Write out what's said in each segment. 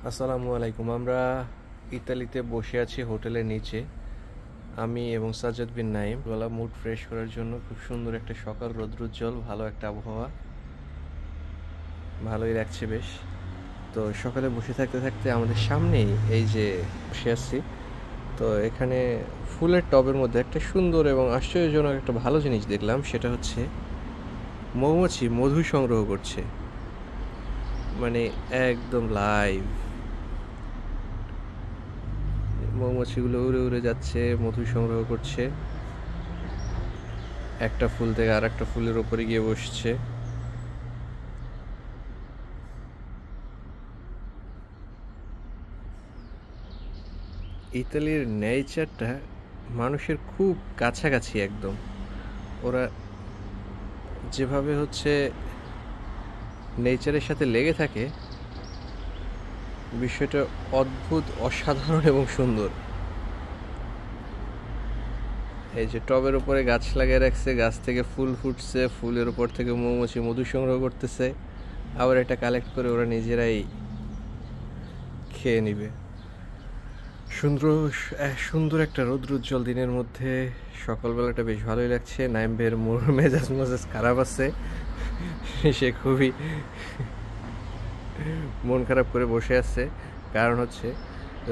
আসসালামু আলাইকুম। আমরা ইতালিতে বসে আছি হোটেলের নিচে। আমি এবং সাজ্জাদ বিন নাইম বেলা মুড ফ্রেশ করার জন্য খুব সুন্দর একটা সকাল, রৌদ্রোজ্জ্বল ভালো একটা আবহাওয়া, ভালোই লাগছে বেশ। তো সকালে বসে থাকতে থাকতে আমাদের সামনেই এই যে বসে আছি, তো এখানে ফুলের টবের মধ্যে একটা সুন্দর এবং আশ্চর্যজনক একটা ভালো জিনিস দেখলাম। সেটা হচ্ছে মৌমাছি মধু সংগ্রহ করছে, মানে একদম লাইভ। মৌমাছিগুলো উড়ে উড়ে যাচ্ছে, মধু সংগ্রহ করছে, একটা ফুল থেকে আর একটা ফুলের ওপরে গিয়ে বসছে। ইতালির নেচারটা মানুষের খুব কাছাকাছি একদম। ওরা যেভাবে হচ্ছে নেচারের সাথে লেগে থাকে, বিষয়টা অদ্ভুত, অসাধারণ এবং সুন্দর। এই যে টবের উপরে গাছ লাগিয়ে রাখছে, গাছ থেকে ফুল ফুটছে, ফুলের উপর থেকে মৌমাছি মধু সংগ্রহ করতেছে, আবার এটা কালেক্ট করে ওরা নিজেরাই খেয়ে নিবে। সুন্দর সুন্দর একটা রৌদ্রোজ্জ্বল দিনের মধ্যে সকালবেলাটা বেশ ভালোই লাগছে। নাইম ভাইয়ের মেজাজ খারাপ আছে, সে খুবই মন খারাপ করে বসে আছে। কারণ হচ্ছে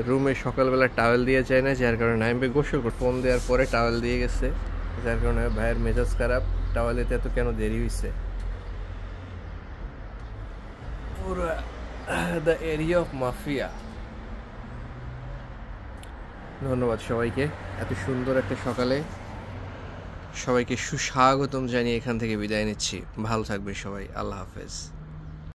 রুমে সকালবেলা টাওয়েল দিয়ে যায় না, যার কারণে নাইম ভাই গোসল করে ফোন দেওয়ার পরে টাওয়েল দিয়ে গেছে, যার কারণে ভাইয়ের মেজাজ খারাপ। টাওয়েল দিতে এত কেন দেরি হয়েছে? পুরো দ্য এরিয়া অফ মাফিয়া। ধন্যবাদ সবাইকে, এত সুন্দর একটা সকালে সবাইকে সুস্বাগতম জানিয়ে এখান থেকে বিদায় নিচ্ছি। ভালো থাকবে সবাই, আল্লাহ হাফেজ।